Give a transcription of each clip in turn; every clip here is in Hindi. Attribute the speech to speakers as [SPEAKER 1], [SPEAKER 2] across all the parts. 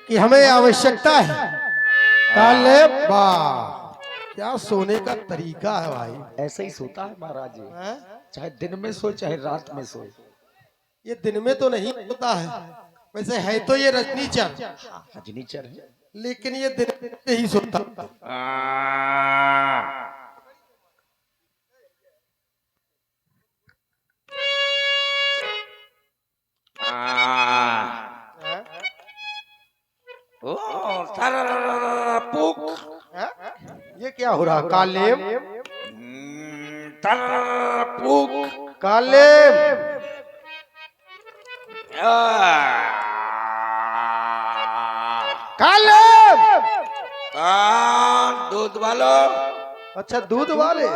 [SPEAKER 1] कि हमें आवश्यकता है। काले वाह, क्या सोने का तरीका है भाई।
[SPEAKER 2] ऐसा ही सोता है महाराज जी,
[SPEAKER 1] हैं?
[SPEAKER 2] चाहे दिन में सोए चाहे रात में सोए।
[SPEAKER 1] ये दिन में तो नहीं होता है, वैसे है तो ये रजनीचर,
[SPEAKER 2] रजनीचर है।
[SPEAKER 1] लेकिन ये दिन में ही सोता है।
[SPEAKER 2] ओ पुक
[SPEAKER 1] हैं? ये क्या हो रहा काले
[SPEAKER 2] पुक
[SPEAKER 1] काले काले।
[SPEAKER 3] दूध वालो,
[SPEAKER 1] अच्छा दूध वाले,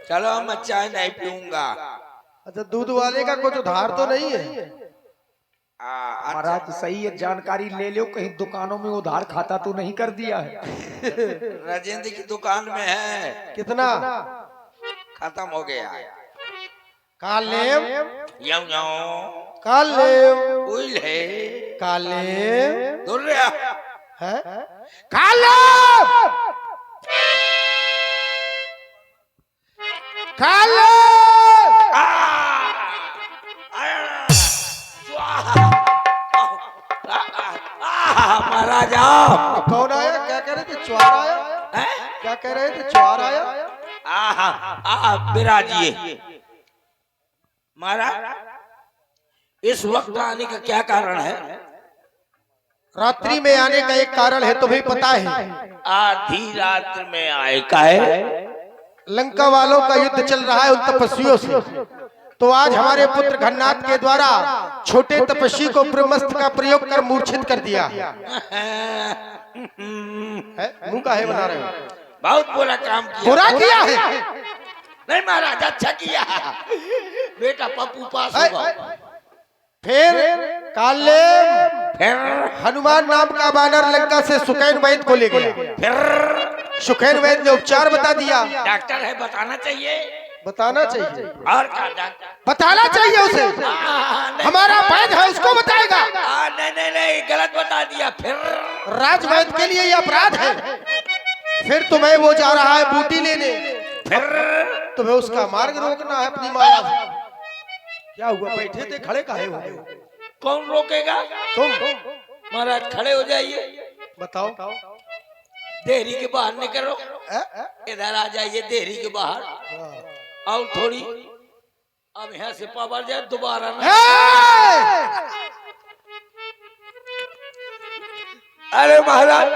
[SPEAKER 3] चलो मैं चाय नहीं पीऊंगा।
[SPEAKER 1] अच्छा दूध वाले का कुछ उधार तो नहीं है?
[SPEAKER 2] महाराज सही है, जानकारी ले लो, कहीं दुकानों में उधार खाता तो नहीं कर दिया है।
[SPEAKER 3] राजेंद्र की दुकान में है,
[SPEAKER 1] कितना?
[SPEAKER 3] खत्म हो गया।
[SPEAKER 1] काले
[SPEAKER 3] यूं यूं
[SPEAKER 1] काले
[SPEAKER 3] उइल है
[SPEAKER 1] काले
[SPEAKER 3] दूर रहा।
[SPEAKER 1] है काले काले।
[SPEAKER 3] महाराजा
[SPEAKER 1] कौन आया? क्या कह रहे थे? च्वार आया? क्या कह रहे थे? च्वार आया?
[SPEAKER 3] विराजिए महाराज। इस वक्त आने का क्या कारण है?
[SPEAKER 1] रात्रि में आने का एक कारण है, तुम्हें पता है?
[SPEAKER 3] आधी रात में आए का है।
[SPEAKER 1] लंका वालों का युद्ध चल रहा है उन तपस्वियों से, तो आज हमारे पुत्र घन्नाथ के द्वारा छोटे तपस्वी को ब्रह्मास्त्र का प्रयोग कर मूर्छित कर दिया है। मुंह का है बना रहे हो?
[SPEAKER 3] बहुत बुरा काम किया।
[SPEAKER 1] बुरा किया है?
[SPEAKER 3] नहीं महाराज, अच्छा किया। बेटा पप्पू पास होगा।
[SPEAKER 1] फिर काले
[SPEAKER 3] फिर
[SPEAKER 1] हनुमान नाम का बानर लंका से सुकैन वैद्य को ले गया।
[SPEAKER 3] फिर
[SPEAKER 1] सुकैन वैद्य ने उपचार बता दिया।
[SPEAKER 3] डॉक्टर है, बताना चाहिए।
[SPEAKER 1] बताना चाहिए,
[SPEAKER 3] और क्या डॉक्टर?
[SPEAKER 1] बताना चाहिए उसे। हमारा वैद्य है, उसको बताएगा।
[SPEAKER 3] नहीं नहीं नहीं, गलत बता दिया। फिर
[SPEAKER 1] राज वैद्य के लिए ये अपराध है। फिर तुम्हें वो जा रहा है बूटी लेने,
[SPEAKER 3] फिर
[SPEAKER 1] तुम्हें उसका मार्ग रोकना है अपनी माया से। क्या हुआ? बैठे थे, खड़े काहे हो गए?
[SPEAKER 3] कौन रोकेगा?
[SPEAKER 1] तुम
[SPEAKER 3] महाराज खड़े हो जाइए।
[SPEAKER 1] बताओ।
[SPEAKER 3] देहरी के बाहर निकलो, इधर आ जाइए देहरी के बाहर। और थोड़ी अब यहाँ से पावर जाए दोबारा ना। अरे महाराज,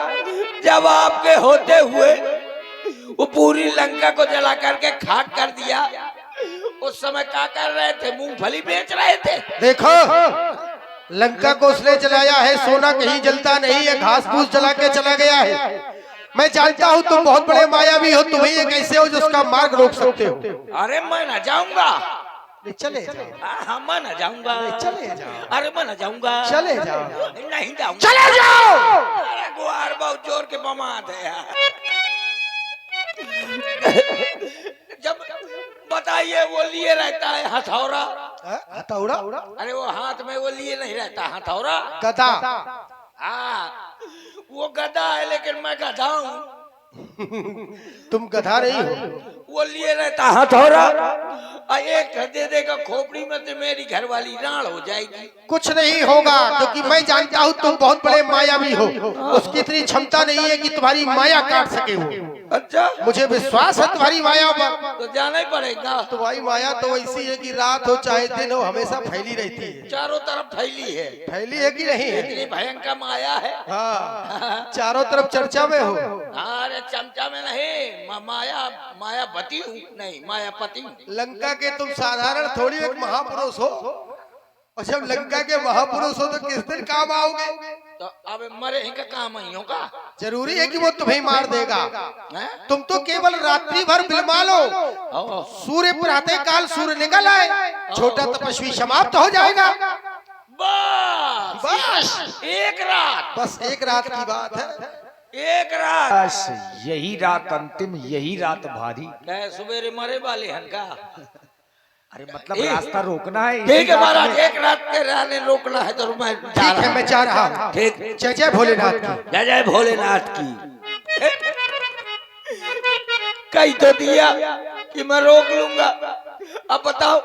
[SPEAKER 3] जब आपके होते हुए वो पूरी लंका को जला करके खाक कर दिया, उस समय क्या कर रहे थे? मूंगफली बेच रहे थे।
[SPEAKER 1] देखो, लंका को उसने जलाया है, सोना कहीं जलता नहीं है, घास फूस जला के चला गया है। मैं जानता हूँ तुम बहुत बड़े मायावी हो, तुम्हें ये कैसे हो जो उसका मार्ग रोक सकते हो?
[SPEAKER 3] अरे मैं न जाऊंगा।
[SPEAKER 1] चले जाओ।
[SPEAKER 3] हाँ मैं न जाऊंगा।
[SPEAKER 1] चले जाओ।
[SPEAKER 3] अरे मैं न जाऊंगा।
[SPEAKER 1] चले जाओ।
[SPEAKER 3] नहीं जाऊंगा।
[SPEAKER 1] चले जाओ।
[SPEAKER 3] अरे गुआर बहुत जोर के बमात है यार। जब बताइए वो लिए रहता है हथौड़ा।
[SPEAKER 1] हथौड़ा?
[SPEAKER 3] अरे वो हाथ में वो लिए नहीं रहता हथौड़ा,
[SPEAKER 1] गदा।
[SPEAKER 3] हाँ वो गधा है, लेकिन मैं गधा हूँ।
[SPEAKER 1] तुम गधा नहीं हो।
[SPEAKER 3] वो लिए रहता हथौड़ा, एक दे देगा खोपड़ी में तो मेरी घरवाली राण हो जाएगी।
[SPEAKER 1] कुछ नहीं होगा, क्योंकि मैं जानता हूँ तुम बहुत बड़े मायावी हो। उसकी इतनी क्षमता नहीं है कि तुम्हारी माया काट सके हो।
[SPEAKER 3] अच्छा,
[SPEAKER 1] मुझे विश्वास है तुम्हारी माया पर।
[SPEAKER 3] तो जाना ही पड़ेगा।
[SPEAKER 1] तुम्हारी माया तो ऐसी है कि रात हो चाहे दिन हो हमेशा फैली रहती है।
[SPEAKER 3] चारों तरफ फैली है।
[SPEAKER 1] फैली है कि नहीं है?
[SPEAKER 3] इतनी भयंकर माया है।
[SPEAKER 1] हाँ, चारों तरफ चर्चा में हो।
[SPEAKER 3] अरे चमचा में नहीं, मायावती हूँ, नहीं मायापति हूँ।
[SPEAKER 1] लंका के तुम साधारण थोड़ी एक महापुरुष हो, और जब लंका के महापुरुष हो तो किस दिन काम आओगे?
[SPEAKER 3] तो अब मरे ही का काम ही होगा।
[SPEAKER 1] जरूरी है कि वो तुम्हें मार देगा।
[SPEAKER 3] हैं?
[SPEAKER 1] तुम तो केवल रात्रि भर बिलमा लो, सूर्य प्रातः काल सूर्य निकल आए, छोटा तपस्वी समाप्त हो जाएगा।
[SPEAKER 3] बस एक रात,
[SPEAKER 1] बस एक रात की बात है।
[SPEAKER 3] एक रात।
[SPEAKER 2] बस यही रात अंतिम, यही रात भारी।
[SPEAKER 3] क्या सवेरे मरे वाले हन का?
[SPEAKER 2] अरे मतलब
[SPEAKER 3] ठीक।
[SPEAKER 2] रास्ता रोकना है।
[SPEAKER 3] ठीक है महाराज, एक रात के रहने रोकना है तो मैं जा
[SPEAKER 1] ठीक
[SPEAKER 3] रहा
[SPEAKER 1] है, मैं जा रहा हूँ।
[SPEAKER 3] ठीक।
[SPEAKER 1] जय जय भोलेनाथ की।
[SPEAKER 3] जय जय भोलेनाथ की। कही तो दिया कि मैं रोक लूंगा। अब बताओ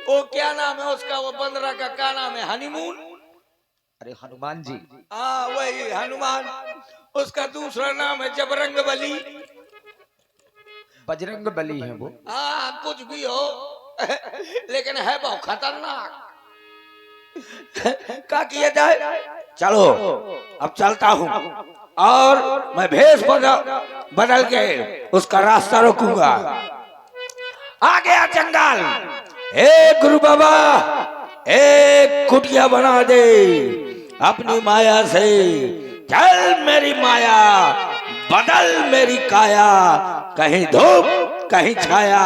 [SPEAKER 3] वो क्या नाम है उसका, वो बंदरा का क्या नाम है? हनीमून।
[SPEAKER 2] अरे हनुमान जी।
[SPEAKER 3] हाँ वही हनुमान। उसका दूसरा नाम है जबरंग बली।
[SPEAKER 2] बजरंग बली है वो।
[SPEAKER 3] हाँ कुछ भी हो लेकिन है बहुत खतरनाक। क्या किया जाए? चलो अब चलता हूँ और मैं भेष बदल के उसका रास्ता रोकूंगा। आ गया जंगल। ए गुरु बाबा, एक कुटिया बना दे अपनी माया से। चल मेरी माया, बदल मेरी काया, कहीं धूप कहीं छाया।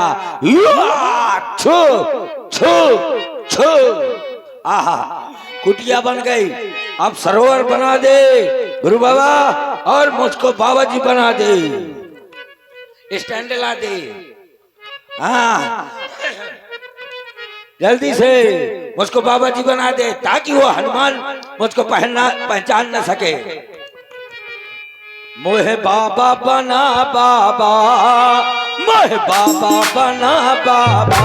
[SPEAKER 3] छू छू छू। आहा, कुटिया बन गई। अब सरोवर बना दे गुरु बाबा, और मुझको बाबा जी बना दे। स्टैंड ला दे। हाँ जल्दी से मुझको बाबा जी बना दे, ताकि वो हनुमान मुझको पहचान न सके। मोहे बाबा बना बाबा, मोहे बाबा बना बाबा,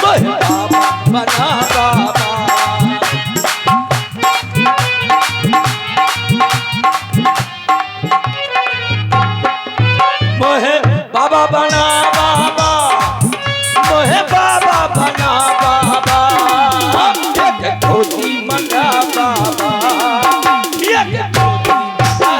[SPEAKER 3] मोहे बाबा बना बाबा। मोहे बाबा बना बाबा, मोहे बाबा बना बाबा, एक धोती मंगा बाबा, एक धोती मंगा।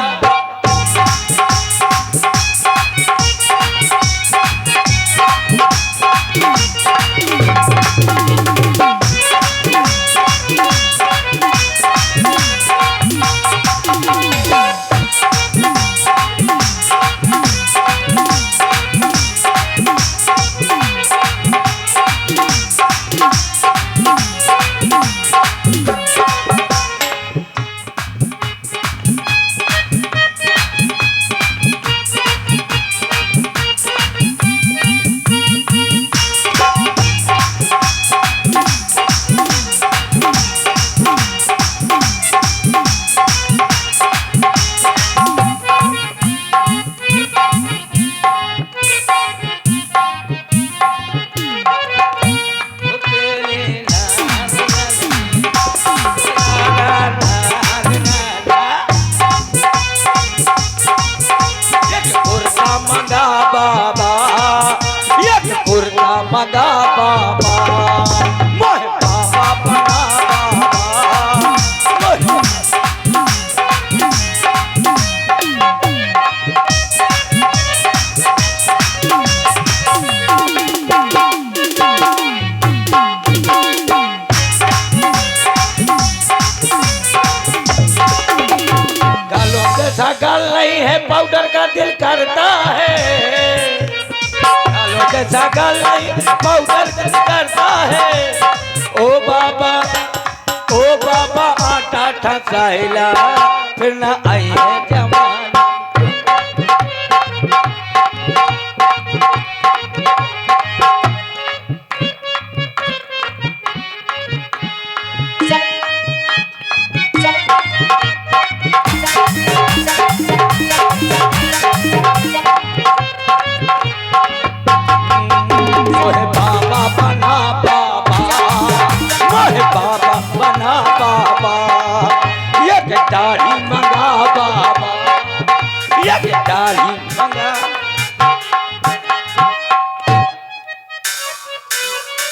[SPEAKER 3] मगा बाबा, मोहे बाबा बना बाबा, मोहे। गालों जैसा गाल नहीं है, पाउडर का दिल करता है। गालों जैसा गाल नहीं, पाउडर दिल करता है। ओ बाबा आटा ठसाइला, फिर ना आई है जवान। मोहे बाबा बना बाबा, मोहे बाबा बना बाबा, ये दाढ़ी मंगा बाबा, ये दाढ़ी मंगा।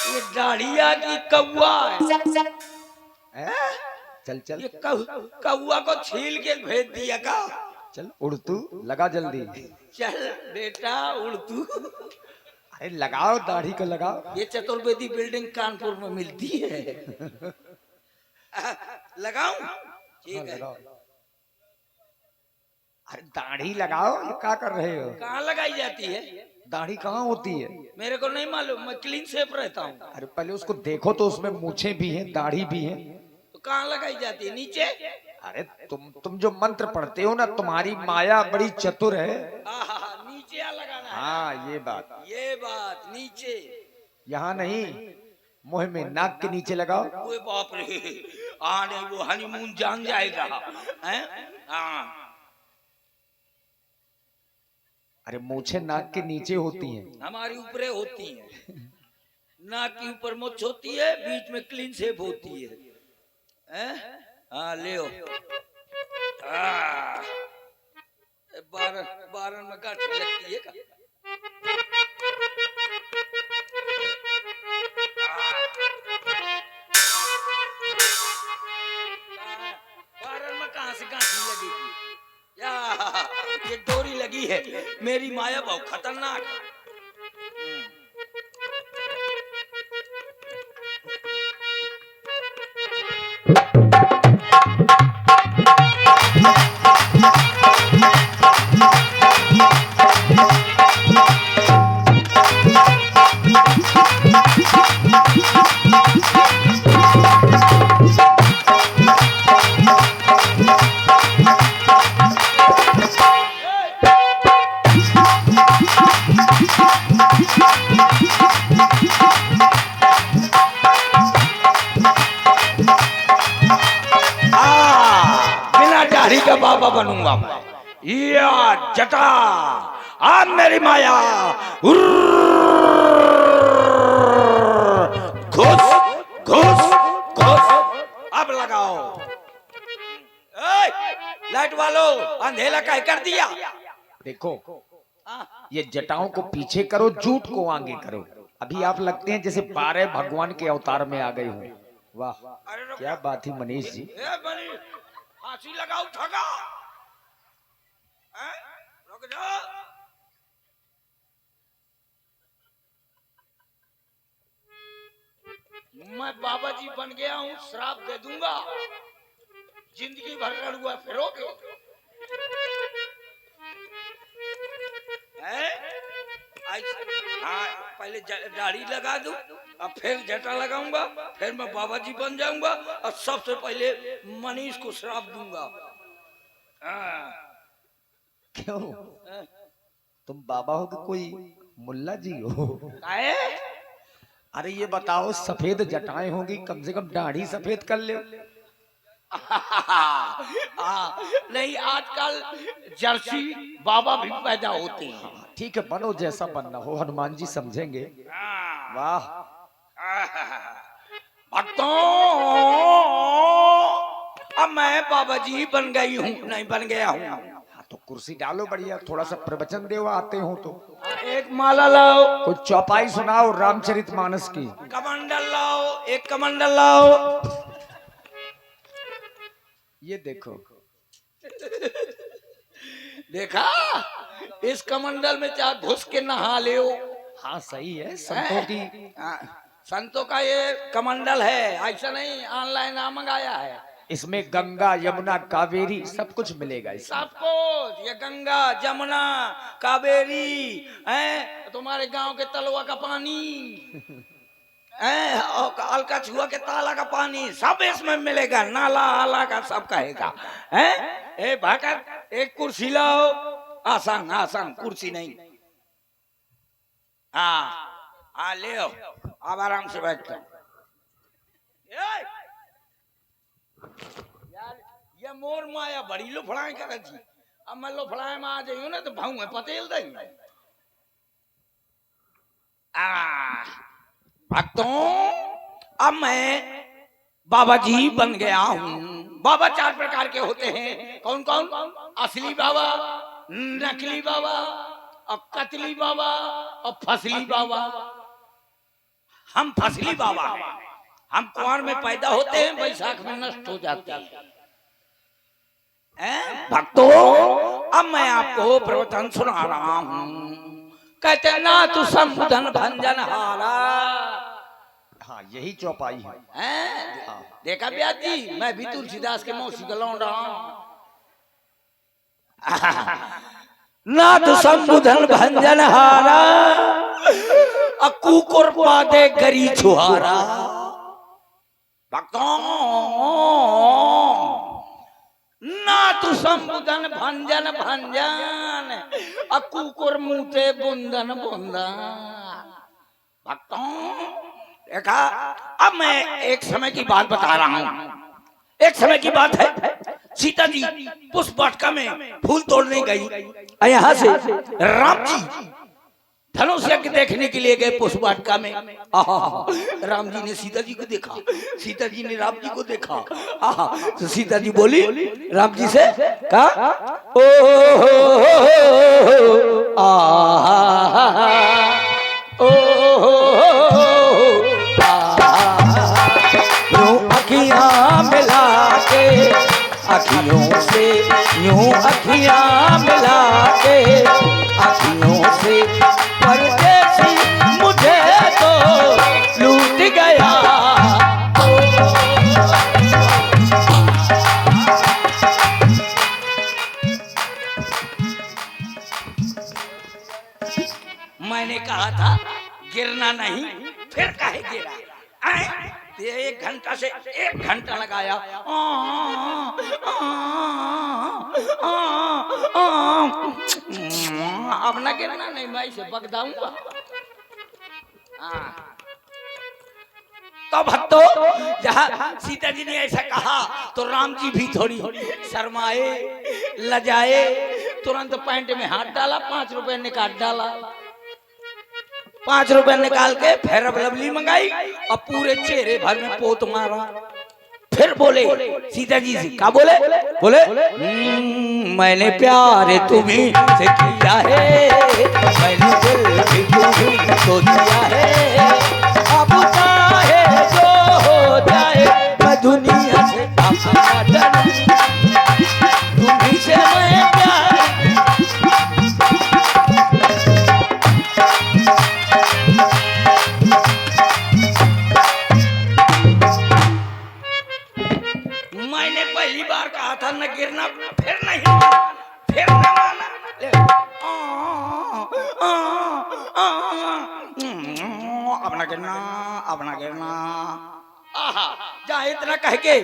[SPEAKER 3] ये दाढ़िया की कौआ है।
[SPEAKER 2] चल चल
[SPEAKER 3] ये कौआ को छील के भेज दिया का।
[SPEAKER 2] चल उड़ तू, लगा जल्दी।
[SPEAKER 3] चल बेटा उड़ तू।
[SPEAKER 2] अरे लगाओ, दाढ़ी को लगाओ।
[SPEAKER 3] ये चतुर्वेदी बिल्डिंग कानपुर में मिलती है। लगाऊं? ठीक है।
[SPEAKER 2] लगाओ। अरे दाढ़ी लगाओ, ये क्या कर रहे हो?
[SPEAKER 3] कहाँ लगाई जाती है?
[SPEAKER 2] दाढ़ी कहाँ होती है?
[SPEAKER 3] मेरे को नहीं मालूम, मैं क्लीन शेप रहता हूँ।
[SPEAKER 2] अरे पहले उसको देखो तो, उसमें मूछें भी हैं, दाढ़ी भी है।
[SPEAKER 3] तो कहाँ लगाई जाती है? नीचे?
[SPEAKER 2] अरे तुम जो मंत्र पढ़ते हो ना, तुम्हारी माया बड़ी चतुर है।
[SPEAKER 3] नीचे लगाना
[SPEAKER 2] हाँ ये बात
[SPEAKER 3] नीचे।
[SPEAKER 2] यहाँ नहीं, मुंह में नाक के नीचे लगाओ।
[SPEAKER 3] ओए बाप रे, आने वो हनीमून जान जाएगा हैं? हाँ।
[SPEAKER 2] अरे मूछें नाक के नीचे होती हैं।
[SPEAKER 3] हमारी ऊपरे होती है, नाक के ऊपर मुछ होती है, बीच में क्लीन शेप होती है हैं? हाँ ले 12 में गांठ लगती है का? बारन में कहाँ से गांठी लगेगी या? ये डोरी लगी है, मेरी माया बहुत खतरनाक है। बिना दाढ़ी का बाबा बनूंगा मैं। या जटा आ मेरी माया, घुस घुस घुस, अब लगाओ। लाइट वालों, अंधेरा कह कर दिया।
[SPEAKER 2] देखो ये जटाओं को पीछे करो, जूट को आगे करो। अभी आप लगते हैं जैसे 12 भगवान के अवतार में आ गए हो। वाह क्या बात है मनीष जी।
[SPEAKER 3] फांसी लगाओ ठगा, रुक जा। मैं बाबा जी बन गया हूँ, श्राप दे दूंगा, जिंदगी भर लड़ुआ फिरोगे। हाँ पहले दाढ़ी लगा दूं, अब फिर जटा लगाऊंगा, फिर मैं बाबा जी बन जाऊंगा और सबसे पहले मनीष को श्राप दूंगा।
[SPEAKER 2] क्यों तुम बाबा हो कि कोई मुल्ला जी हो? अरे ये बताओ, सफेद जटाएं होंगी, कम से कम दाढ़ी सफेद कर ले।
[SPEAKER 3] नहीं आजकल जर्सी बाबा भी पैदा होते हैं।
[SPEAKER 2] ठीक है बनो, जैसा बनना हो, हनुमान जी समझेंगे। वाह
[SPEAKER 3] भक्तों, अब मैं बाबा जी बन गई हूँ, नहीं बन गया हूँ।
[SPEAKER 2] तो कुर्सी डालो बढ़िया, थोड़ा सा प्रवचन दो आते हो तो।
[SPEAKER 3] एक माला लाओ,
[SPEAKER 2] कुछ चौपाई सुनाओ रामचरितमानस की।
[SPEAKER 3] कमंडल लाओ, एक कमंडल लाओ।
[SPEAKER 2] ये देखो
[SPEAKER 3] देखा, इस कमंडल में चाहे घुस के नहा ले।
[SPEAKER 2] हाँ सही है, संतों की।
[SPEAKER 3] संतों का ये कमंडल है, ऐसा नहीं ऑनलाइन आ मंगाया है।
[SPEAKER 2] इसमें गंगा यमुना कावेरी सब कुछ मिलेगा।
[SPEAKER 3] सब कुछ, ये गंगा जमुना कावेरी है, तुम्हारे गांव के तलवा का पानी है, अलका छुआ के ताला का पानी, सब इसमें मिलेगा, नाला आला का सब कहेगा है। ए भाकर, एक कुर्सी लाओ। आसान आसान, कुर्सी नहीं। हाँ ले आओ, अब आराम से बैठो। यार ये मोर माया बड़ी लोफड़ाएं कर थी, अब मैं लोफड़ाएं में आ जाइयो ना तो भाऊ है पतेल देंगे। भक्तों, अब मैं बाबा जी बन गया हूँ। बाबा 4 प्रकार के होते हैं। कौन कौन? असली बाबा, नकली बाबा, और कतली बाबा, और फसली बाबा। हम फसली बाबा हैं। हम कुआर में पैदा होते हैं, बैसाख में नष्ट हो जाते हैं। भक्तों, अब मैं आपको प्रवचन सुना रहा हूँ। कहते ना तू संबुधन भंजन हारा।
[SPEAKER 2] हाँ यही चौपाई है।
[SPEAKER 3] देखा ब्याज जी, मैं भी तुलसीदास के मौसी का लौंड रहा हूँ। ना तू संबुधन भंजन हारा, कुकुर पादे गरी छुहारा। भक्तों, ना तू संबुधन भंजन भंजन, कुकुर मुते बुंदन बुंदा भक्तों देखा। अब मैं एक समय की बात बता रहा हूँ। एक समय की बात है, सीता जी पुष्प वाटिका में फूल तोड़ने गई। यहाँ से राम जी धनुष यज्ञ देखने के लिए गए पुष्प वाटिका में। आहा, राम जी ने सीता जी को देखा, सीता जी ने राम जी को देखा। आहा, तो सीता जी बोली राम जी से कहा ओ यूं अखियां मिला के, अखियों से यूं अखियां मिला के, अखियों से परदेसी मुझे तो लूट गया। मैंने कहा था गिरना नहीं, फिर काहे गिरा? एक घंटा से 1 घंटा लगाया। अब ना गिरना नहीं, मैं इसे बगदाऊंगा। तो भक्तों, जहाँ सीता जी ने ऐसा कहा तो राम जी भी थोड़ी शर्माए, लजाए। तुरंत पैंट में हाथ डाला, 5 रुपए निकाल डाला। 5 रुपए निकाल के फेयर लवली मंगाई और पूरे चेहरे भर में पोत मारा। फिर बोले सीता जी से, क्या बोले? बोले मैंने प्यार तुम्हीं से किया है, मैंने दिल भी तुम्हीं को दिया है। अब चाहे जो हो जाए, मैं दुनिया से अपना डर, तुम्हीं से मैं प्यार। मैंने पहली बार कहा था न गिरना, फिर नहीं, फिर न माना। अपना गिरना, अपना गिरना। आहा, जहाँ इतना कह के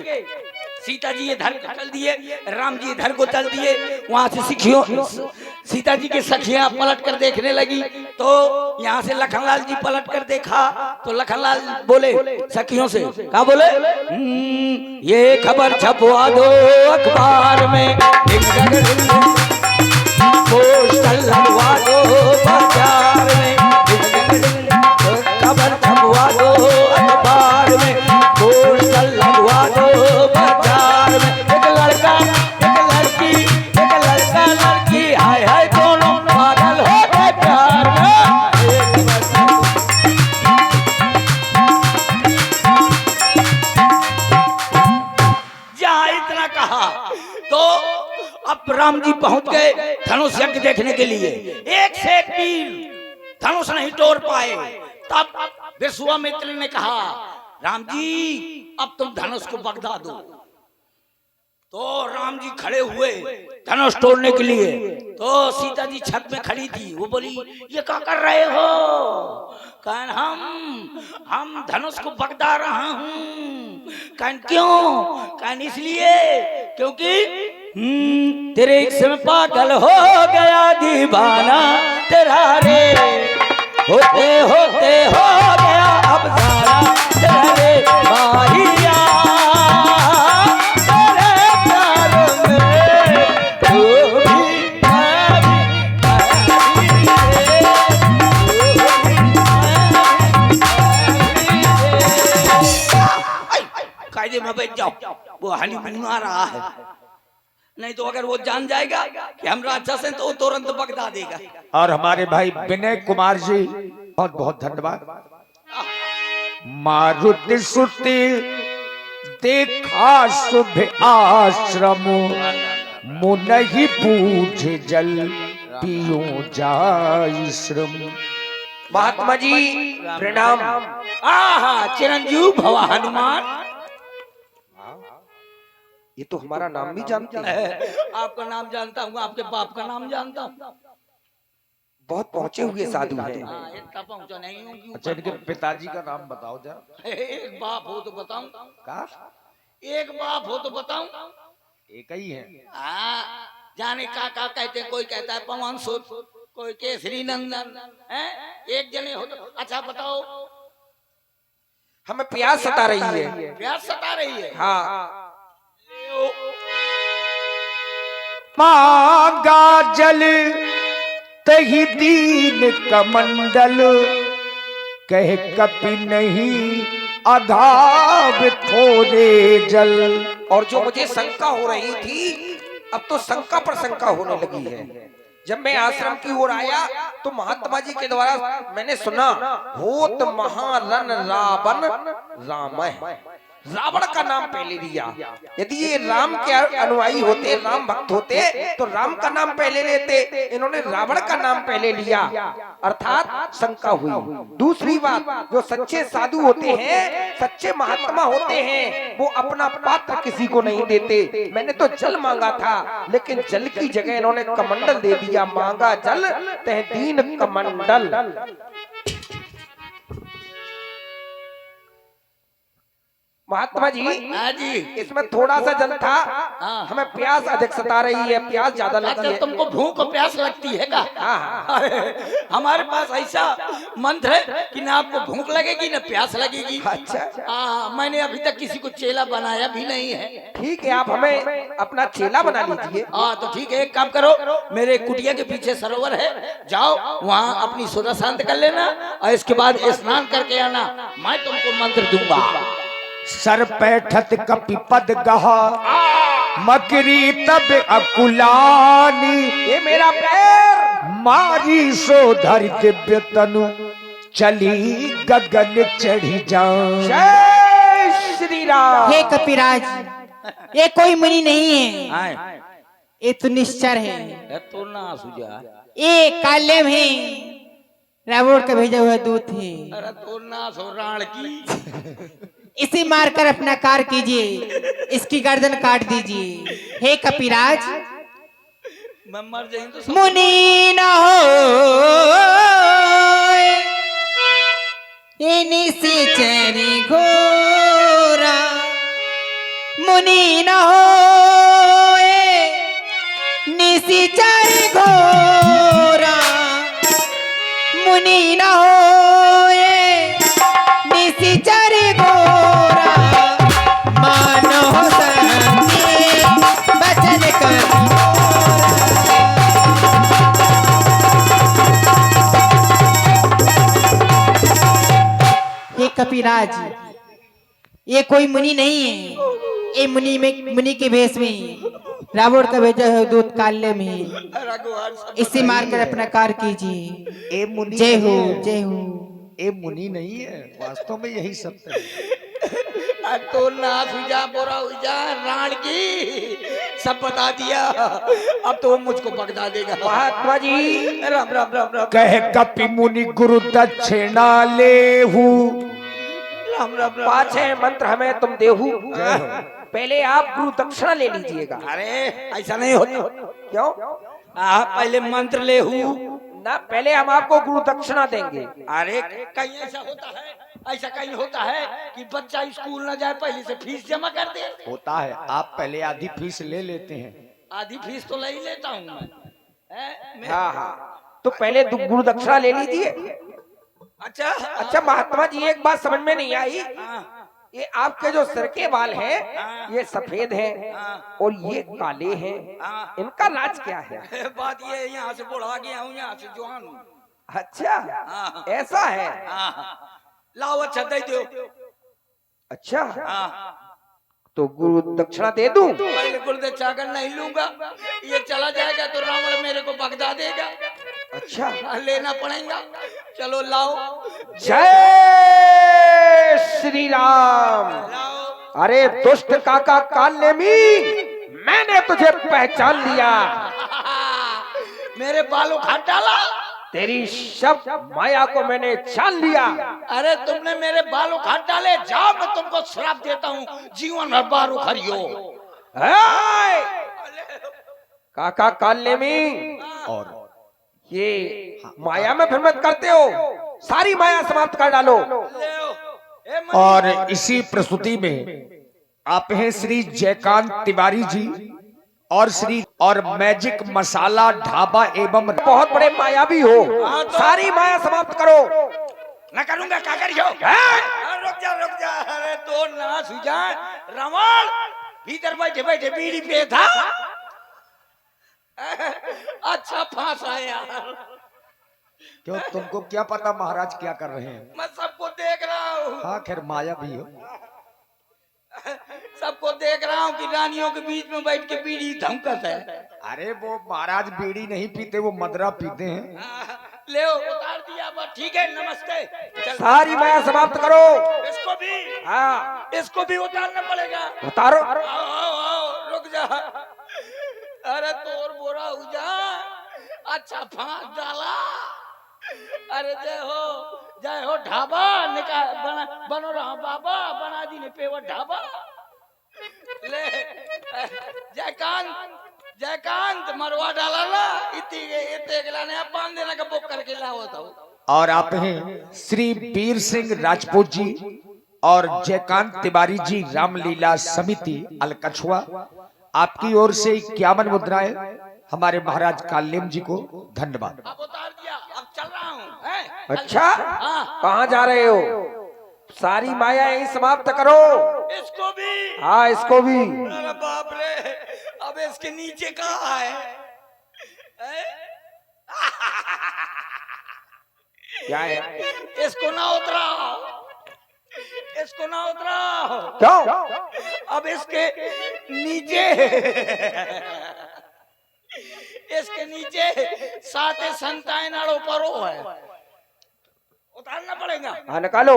[SPEAKER 3] सीता जी इधर चल दिए, राम जी इधर को चल दिए। वहां से सखियों, सीता जी की सखियां पलट कर देखने लगी। तो यहाँ से लखनलाल जी पलट कर देखा तो लखनलाल बोले सखियों से, क्या बोले? ये खबर छपवा दो अखबार में, पोस्टर लगवा दो बाजार में, खबर छपवा दो अखबार में, पोस्टर लगवा दो बाजार में। एक लड़का, एक लड़की, एक लड़का लड़की, हाय हाय दोनों पागल हो गए प्यार में। जहाँ इतना कहा तो अब राम जी पहुंच गए धनुष यज्ञ देखने के लिए। एक से एक तीर धनुष नहीं तोड़ पाए। तब विश्वामित्र ने कहा राम जी अब तुम धनुष को बगदा दो। तो राम जी खड़े हुए धनुष तोड़ने के लिए। तो सीता जी छत में खड़ी थी। वो बोली ये क्या कर रहे हो? कहन हम धनुष को बगदा रहा हूँ। कहन क्यों? कहन इसलिए क्योंकि तेरे एक समय पागल हो गया दीवाना तेरा रे, होते होते हो गया अब सारा तेरा रे माहिया। कायदे में बैठ जाओ, वो हनीमून आ रहा है। नहीं तो अगर वो जान जाएगा कि हम राक्षस हैं तो वो तुरंत बगदा देगा।
[SPEAKER 2] और हमारे भाई विनय कुमार जी बहुत बहुत धन्यवाद। मारुति सुति देखा शुभ आश्रम, मुनहि पूछ जल पियो जाय श्रम।
[SPEAKER 3] महात्मा जी प्रणाम। आहा चिरंजीव भवा हनुमान।
[SPEAKER 1] ये तो हमारा नाम भी जानते हैं।
[SPEAKER 3] आपका नाम जानता हूँ, आपके बाप का नाम जानता हूँ।
[SPEAKER 1] बहुत पहुंचे हुए साधु हैं।
[SPEAKER 3] इतना पहुंचा नहीं हूँ।
[SPEAKER 2] अच्छा इनके पिताजी का नाम बताओ जरा।
[SPEAKER 3] एक बाप हो तो बताऊं?
[SPEAKER 2] का
[SPEAKER 3] एक बाप हो तो बताऊं?
[SPEAKER 2] एक ही है।
[SPEAKER 3] जाने का कहते हैं, कोई कहता है पवन सुत, कोई केसरी नंदन है, एक जने हो तो अच्छा बताओ।
[SPEAKER 1] हमें प्यास सता रही है।
[SPEAKER 3] प्यास सता रही है।
[SPEAKER 1] हाँ,
[SPEAKER 2] मांगा जल तही दीन कमंडल, कह कपि नहीं अधाव थोड़े जल।
[SPEAKER 1] और जो मुझे शंका हो रही थी, अब तो शंका पर शंका होने लगी है। जब मैं आश्रम की ओर आया तो महात्मा जी के द्वारा मैंने सुना, होत महारन रावण राम है। रावण का नाम पहले लिया। यदि ये राम के अनुयायी होते, राम भक्त होते, तो राम का नाम पहले लेते। इन्होंने रावण का नाम पहले लिया, अर्थात शंका हुई। दूसरी बात, जो सच्चे साधु होते हैं, सच्चे महात्मा होते हैं, वो अपना पात्र किसी को नहीं देते। मैंने तो जल मांगा था, लेकिन जल की जगह इन्होंने कमंडल दे दिया। मांगा जल तह दीन कमंडल। महात्मा जी,
[SPEAKER 3] हाँ जी,
[SPEAKER 1] इसमें थोड़ा सा जल था,
[SPEAKER 3] हाँ।
[SPEAKER 1] हमें प्यास अधिक सता रही है, प्यास ज्यादा लगती
[SPEAKER 3] अच्छा
[SPEAKER 1] है।
[SPEAKER 3] तुमको भूख और प्यास लगती है क्या?
[SPEAKER 1] हाँ,
[SPEAKER 3] हमारे पास ऐसा मंत्र है कि ना आपको भूख लगेगी ना प्यास लगेगी।
[SPEAKER 1] अच्छा।
[SPEAKER 3] हाँ, मैंने अभी तक किसी को चेला बनाया भी नहीं है।
[SPEAKER 1] ठीक है, आप हमें अपना चेला बना लीजिए।
[SPEAKER 3] हाँ तो ठीक है, एक काम करो, मेरे कुटिया के पीछे सरोवर है, जाओ वहाँ अपनी सुधा शांत कर लेना और इसके बाद स्नान करके आना, मैं तुमको मंत्र दूंगा।
[SPEAKER 2] सर पैठत कपि पद गहा, मकरी तब अकुलानी।
[SPEAKER 1] ये मेरा पैर
[SPEAKER 2] मारी सो धरि दिव्य तनु, चली गगन चढ़ी जाऊं।
[SPEAKER 1] जय श्री राम।
[SPEAKER 4] हे कपिराज, ये कोई मुनि नहीं है, ये तो निश्चर है।
[SPEAKER 3] तो ना सुझा,
[SPEAKER 4] ये काल्यम है, रावण का भेजा हुआ दूत है।
[SPEAKER 3] अरे तो ना सो राण की।
[SPEAKER 4] इसे मारकर अपना कार कीजिए, इसकी गर्दन काट दीजिए। हे कपिराज,
[SPEAKER 3] मैं मर जाऊं तो
[SPEAKER 4] मुनि न हो निशाचरी घोरा, मुनि न हो निशाचरी घोरा, मुनि न हो निशाचरी घोरा, मानो सत्य वचन कर। ये कपिराज, ये कोई मुनि नहीं है, ये मुनि के भेष में रावण का भेजा है दूत काल्य में। इसे मारकर अपना कार कीजिए।
[SPEAKER 2] ए मुनि
[SPEAKER 4] जय हो,
[SPEAKER 2] नहीं है।
[SPEAKER 4] जय हो।
[SPEAKER 2] ए मुनि नहीं है, वास्तव में यही सत्य है।
[SPEAKER 3] तो ना सुझा बोरा हुआ राण की, सब बता दिया। अब तो वो मुझको पकड़ा देगा।
[SPEAKER 1] महात्मा जी,
[SPEAKER 3] राम राम राम राम
[SPEAKER 2] कह कपि मुनि गुरु दक्षिणा लेहु।
[SPEAKER 3] राम राम राम।
[SPEAKER 1] पांच मंत्र हमें तुम देहु। पहले आप गुरु दक्षिणा ले लीजिएगा।
[SPEAKER 3] अरे ऐसा नहीं होता।
[SPEAKER 1] क्यों?
[SPEAKER 3] आप पहले मंत्र ले हूँ
[SPEAKER 1] ना, पहले हम आपको गुरु दक्षिणा देंगे।
[SPEAKER 3] अरे कहीं ऐसा होता है, ऐसा कहीं होता है कि बच्चा स्कूल न जाए पहले से फीस जमा कर दे।
[SPEAKER 2] होता है, आप पहले आधी फीस ले लेते हैं।
[SPEAKER 3] आधी फीस तो ले ही लेता हूँ मैं।
[SPEAKER 1] हाँ हाँ, तो पहले गुरु दक्षिणा ले लीजिए।
[SPEAKER 3] अच्छा
[SPEAKER 1] अच्छा महात्मा जी, एक बात समझ में नहीं आई, ये आपके जो सिर के बाल हैं, ये सफेद हैं और ये काले हैं, इनका राज क्या है?
[SPEAKER 3] बात ये यहाँ से बुढ़ा गया हूँ, यहाँ से जवान हूँ।
[SPEAKER 1] अच्छा, ऐसा है।
[SPEAKER 3] लाओ अच्छा दे दो।
[SPEAKER 1] अच्छा, तो गुरु दक्षिणा दे दूं?
[SPEAKER 3] पहले गुरुदेव चाकर नहीं लूंगा, ये चला जाएगा तो रावण मेरे को भगदा देगा।
[SPEAKER 1] अच्छा,
[SPEAKER 3] लेना पड़ेगा। चलो लाओ।
[SPEAKER 1] जय श्री राम।
[SPEAKER 3] लाओ।
[SPEAKER 1] अरे दुष्ट काका कालनेमी, मैंने तुझे पहचान लिया।
[SPEAKER 3] मेरे बालों खा डाला।
[SPEAKER 1] तेरी सब माया को मैंने छान लिया।
[SPEAKER 3] अरे तुमने मेरे बाल उखाड़ डाले, जाओ मैं तुमको श्राप देता हूँ, जीवन भर बाल उखड़ियो।
[SPEAKER 1] हाय! काका कालनेमी,
[SPEAKER 2] और
[SPEAKER 1] ये माया में भ्रमित करते हो, सारी माया समाप्त कर डालो।
[SPEAKER 2] और इसी प्रस्तुति में आप हैं श्री जयकांत तिवारी जी, और श्री और मैजिक मसाला ढाबा एवं
[SPEAKER 3] बहुत बड़े मायावी हो, सारी माया समाप्त करो।
[SPEAKER 5] मैं करूंगा, क्या करियो? रुक जा, अरे तो ना सुझा रावण भीतर बैठे बैठे बीड़ी पे था। अच्छा फांसा यार।
[SPEAKER 2] क्यों, तुमको क्या पता महाराज क्या कर रहे हैं?
[SPEAKER 5] मैं सबको देख रहा हूँ।
[SPEAKER 2] हाँ खैर माया भी हो।
[SPEAKER 5] सबको देख रहा हूँ कि रानियों के बीच में बैठ के बीड़ी धमकत है।
[SPEAKER 2] अरे वो महाराज बीड़ी नहीं पीते, वो मदरा पीते हैं।
[SPEAKER 5] ले उतार दिया, बस ठीक है, नमस्ते। चल,
[SPEAKER 3] सारी माया समाप्त करो।
[SPEAKER 5] इसको भी,
[SPEAKER 3] हाँ
[SPEAKER 5] इसको भी उतारना पड़ेगा।
[SPEAKER 3] उतारो।
[SPEAKER 5] आओ, रुक जा। अरे तोर बोरा हो जा। अच्छा फांस डाला। अरे जय हो ढाबा निकाल बनो रहा बाबा, बना दी ने पेवर ढाबा। ले जयकांत मरवा डाला ना, इतने गिलाने पान देने का बुक करके लाओ था।
[SPEAKER 2] और आप हैं श्री वीर सिंह राजपूत जी और जयकांत तिवारी जी रामलीला समिति अलकछुआ, आपकी ओर से 51 मुद्राएं हमारे महाराज कालेम जी को धन्यवाद।
[SPEAKER 5] अब उतार दिया, अब चल रहा हूँ।
[SPEAKER 3] अच्छा,
[SPEAKER 5] हाँ।
[SPEAKER 3] कहाँ जा रहे हो? सारी माया यही समाप्त करो।
[SPEAKER 5] इसको भी।
[SPEAKER 3] हाँ इसको भी।
[SPEAKER 5] अरे बाप रे, अब इसके नीचे कहाँ है?
[SPEAKER 3] क्या है?
[SPEAKER 5] इसको ना उतराओ, इसको ना उतराओ।
[SPEAKER 3] क्यों?
[SPEAKER 5] अब इसके नीचे इसके नीचे साते संतान आड़ो परो है, उतारना पड़ेगा।
[SPEAKER 3] हाँ निकालो।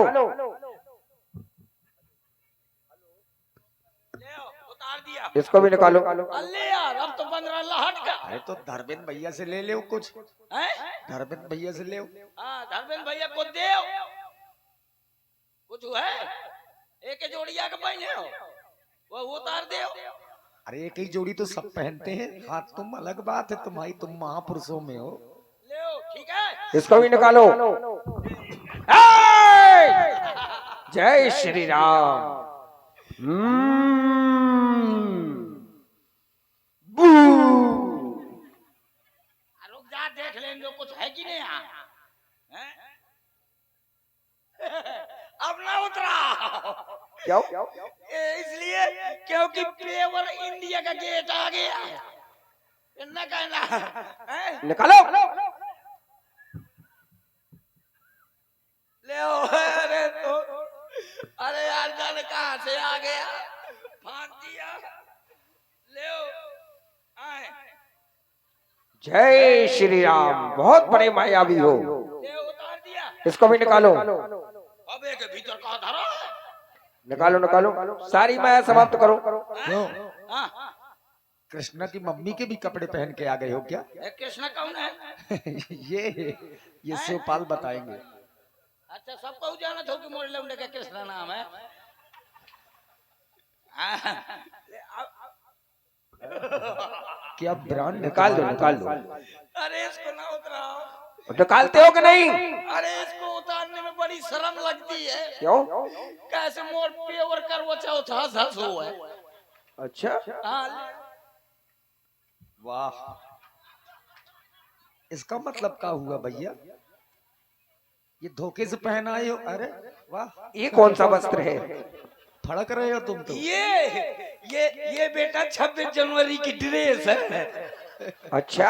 [SPEAKER 5] उतार दिया,
[SPEAKER 3] इसको भी निकालो।
[SPEAKER 5] अल्ले यार, अब तो 15 लाहट का।
[SPEAKER 2] अरे तो धर्मेंद्र भैया से ले ले कुछ,
[SPEAKER 5] हैं?
[SPEAKER 2] धर्मेंद्र भैया से ले।
[SPEAKER 5] हाँ, धर्मेंद्र भैया को दे कुछ है, एक जोड़िया के पहने हो, वो उतार दे।
[SPEAKER 2] अरे एक ही जोड़ी तो सब पहनते हैं, हाँ तुम अलग बात है, तुम महापुरुषों में हो।
[SPEAKER 5] ले ठीक है,
[SPEAKER 3] इसको भी निकालो। जय श्री राम।
[SPEAKER 5] रुक जा, देख लेंगे कुछ है कि नहीं यहाँ। हैं? अब ना उतरा।
[SPEAKER 3] क्यों?
[SPEAKER 5] इसलिए क्योंकि पेवर इंडिया का गेट आ गया है, न कहना। हैं?
[SPEAKER 3] निकालो।
[SPEAKER 5] ले अरे तो, अरे यार जाने कहाँ से आ गया, फांस दिया। ले आए,
[SPEAKER 3] जय श्री राम। बहुत बड़े मायावी हो।
[SPEAKER 5] ले उतार दिया।
[SPEAKER 3] इसको भी निकालो।
[SPEAKER 5] अब एक भीतर का धरा है।
[SPEAKER 3] निकालो निकालो, सारी माया समाप्त करो।
[SPEAKER 2] क्यों,
[SPEAKER 5] हाँ,
[SPEAKER 2] कृष्णा की मम्मी के भी कपड़े पहन के आ गए हो क्या?
[SPEAKER 5] ये कृष्ण कौन है?
[SPEAKER 2] ये शिवपाल बताएंगे।
[SPEAKER 5] अच्छा, सबको जाना था कि मोर लौंडे का कृष्ण नाम है।
[SPEAKER 2] क्या ब्रांड
[SPEAKER 3] निकाल दो निकाल दो।
[SPEAKER 5] अरे इसको ना उतराओ।
[SPEAKER 3] निकालते हो कि नहीं?
[SPEAKER 5] अरे इसको उतारने में बड़ी शर्म लगती है।
[SPEAKER 3] क्यों?
[SPEAKER 5] कैसे मोर पेवर कर वो चौथा धस हो है।
[SPEAKER 3] अच्छा,
[SPEAKER 5] हाँ,
[SPEAKER 2] वाह, इसका मतलब क्या हुआ भैया? ये धोखे से पहना आए हो? अरे वाह,
[SPEAKER 3] ये कौन सा वस्त्र है?
[SPEAKER 2] फड़क रहे हो तुम तो।
[SPEAKER 5] ये बेटा 26 जनवरी की ड्रेस है।
[SPEAKER 3] अच्छा,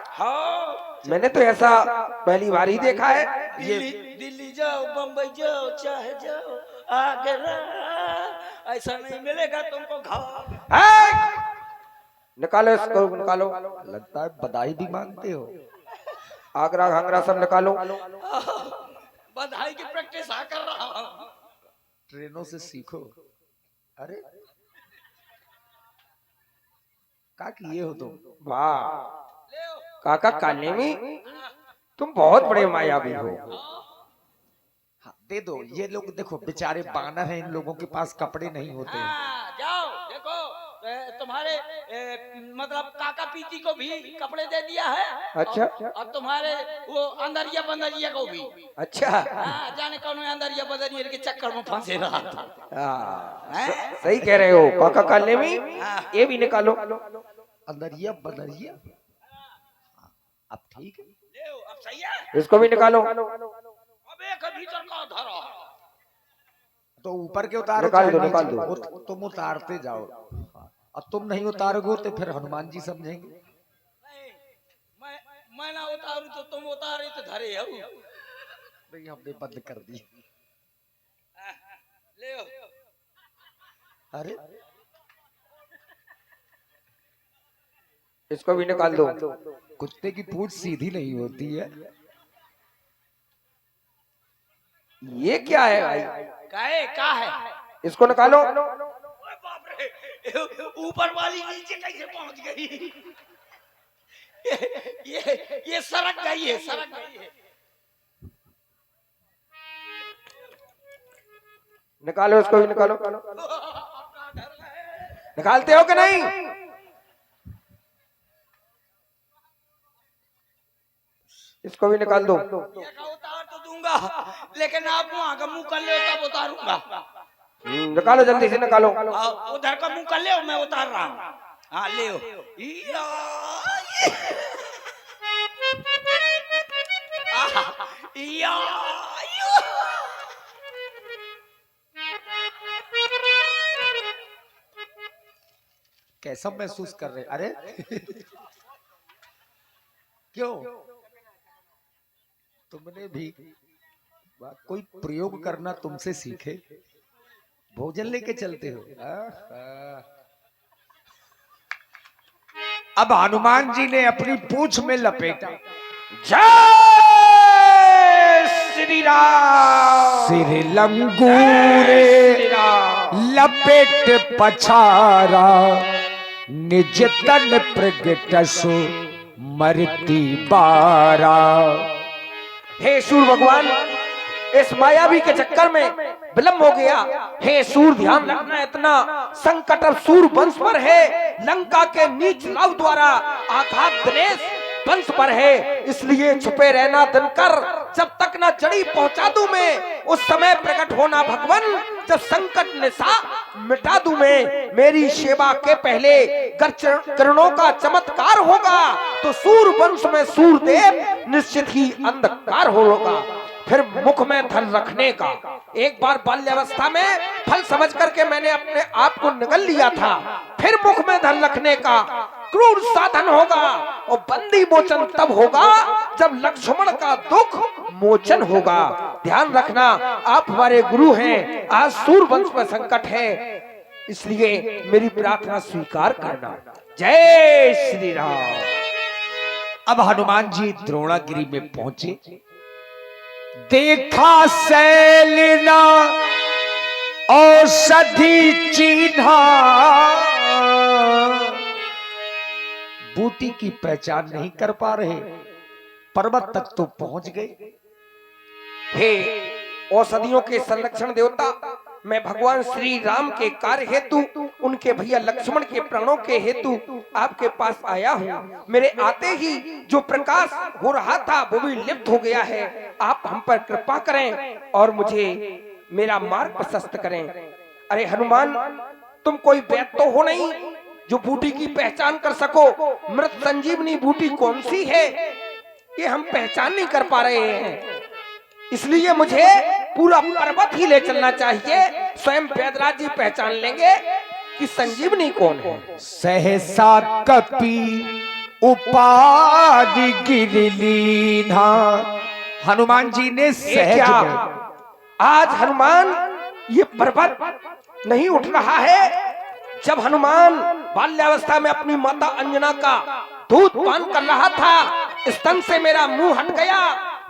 [SPEAKER 5] हाँ,
[SPEAKER 3] मैंने तो ऐसा पहली बार ही देखा है।
[SPEAKER 5] दिल्ली जाओ, बम्बई जाओ, चाहे जाओ, आगरा, ऐसा नहीं मिलेगा तुमको घाव।
[SPEAKER 3] निकालो इसको, निकालो।
[SPEAKER 2] लगता है बधाई भी मांगते हो।
[SPEAKER 3] आगरा घाघरा सब निकालो।
[SPEAKER 5] बधाई की प्रैक्टिस आ कर रहा हूँ।
[SPEAKER 2] ट्रेनों से सीखो। अरे क्या किए हो तुम?
[SPEAKER 3] वाह काका कालेमी, तुम बहुत बड़े मायावी हो।
[SPEAKER 2] हाँ, दे दो। ये लोग देखो बेचारे बानर हैं, इन लोगों के पास कपड़े नहीं होते हैं।
[SPEAKER 5] हाँ, जाओ देखो, तुम्हारे मतलब काका पीती को भी कपड़े दे दिया है।
[SPEAKER 3] अच्छा।
[SPEAKER 5] और तुम्हारे वो अंदरिया बंदरिया को भी।
[SPEAKER 3] अच्छा,
[SPEAKER 5] हाँ, जाने कौन अंदरिया बंदरिया के चक्कर में फंसे रहा था।
[SPEAKER 3] सही कह रहे हो काका कालेमी। ये भी निकालो।
[SPEAKER 2] अंदरिया बदरिया। अब ठीक है,
[SPEAKER 5] ले अब सही है।
[SPEAKER 3] इसको भी निकालो।
[SPEAKER 5] अब एक भीतर का धरा।
[SPEAKER 2] तो ऊपर के उतारो,
[SPEAKER 3] निकाल दो,
[SPEAKER 2] चाहे
[SPEAKER 3] निकाल
[SPEAKER 2] नीचे।
[SPEAKER 3] दो।
[SPEAKER 2] तुम उतारते जाओ। अब तुम नहीं उतारोगे तो फिर हनुमान जी समझेंगे।
[SPEAKER 5] नहीं, मैं ना उतारू तो तुम उतारे तो धरे हो।
[SPEAKER 2] नहीं, हमने बंद कर दी।
[SPEAKER 5] ले
[SPEAKER 2] अरे
[SPEAKER 3] इसको भी निकाल दो।
[SPEAKER 2] कुत्ते की पूंछ सीधी नहीं होती है।
[SPEAKER 3] ये क्या है भाई?
[SPEAKER 5] काहे का है?
[SPEAKER 3] इसको निकालो।
[SPEAKER 5] ओए बाप रे, ऊपर वाली नीचे कैसे पहुंच गई? ये सरक गई है, सरक गई है।
[SPEAKER 3] निकालो, इसको भी निकालो। निकालते हो कि नहीं? इसको भी निकाल दो।
[SPEAKER 5] ये का उतार तो दूंगा, लेकिन आप वहां का मुंह कर ले तब उतारूंगा।
[SPEAKER 3] निकालो, जल्दी से निकालो।
[SPEAKER 5] उधर का मुंह कर ले, मैं उतार रहा हूँ। हाँ ले
[SPEAKER 2] कैसा महसूस कर रहे? अरे क्यों? तुमने भी कोई प्रयोग करना तुमसे सीखे, भोजन लेके चलते हो। अब हनुमान जी ने अपनी पूंछ में लपेटा।
[SPEAKER 3] जय श्री राम।
[SPEAKER 2] सिर लंगूरे लपेट पछारा, निज तन प्रगटसु मरती बारा।
[SPEAKER 3] हे सूर भगवान, इस मायावी के चक्कर में विलंब हो गया। हे सूर, ध्यान रखना, इतना संकट अब सूर वंश पर है। लंका के नीच लाभ द्वारा आघात दिनेश वंश पर है, इसलिए छुपे रहना दिनकर, जब तक न जड़ी पहुंचा दूं मैं, उस समय प्रकट होना भगवान, जब संकट निशा मिटा दूं मैं। मेरी सेवा के पहले किरणों का चमत्कार होगा तो सूर वंश में सूरदेव निश्चित ही अंधकार होगा। फिर मुख में धन रखने का, एक बार बाल्यावस्था में फल समझ करके मैंने अपने आप को निगल लिया था। फिर मुख में धन रखने का क्रूर साधन होगा, और बंदी मोचन तब होगा जब लक्ष्मण का दुख मोचन होगा। ध्यान रखना, आप हमारे गुरु हैं। आज सूर वंश में संकट है, इसलिए मेरी प्रार्थना स्वीकार करना। जय श्री राम।
[SPEAKER 2] अब हनुमान जी द्रोणागिरी में पहुंचे। देखा सैलना औषधि चिन्हा, बूटी की पहचान नहीं कर पा रहे, पर्वत तक तो पहुंच गए।
[SPEAKER 3] हे औषधियों के संरक्षण देवता, मैं भगवान श्री राम के कार्य हेतु, उनके भैया लक्ष्मण के प्राणों के हेतु आपके पास आया हूँ। मेरे आते ही जो प्रकाश हो रहा था वो भी लिप्त हो गया है। आप हम पर कृपा करें और मुझे मेरा मार्ग प्रशस्त करें। अरे हनुमान, तुम कोई वैद्य तो हो नहीं जो बूटी की पहचान कर सको। मृत संजीवनी बूटी कौन सी है ये हम पहचान नहीं कर पा रहे हैं, इसलिए मुझे पूरा पर्वत ही ले चलना चाहिए। स्वयं वेदराज जी पहचान लेंगे कि संजीवनी कौन है।
[SPEAKER 2] सहसा कपि उपाधि गिरलीना, हनुमान जी ने सहज में।
[SPEAKER 3] आज हनुमान ये पर्वत नहीं उठ रहा है। जब हनुमान बाल्यावस्था में अपनी माता अंजना का दूध पान कर रहा था, स्तन से मेरा मुंह हट गया,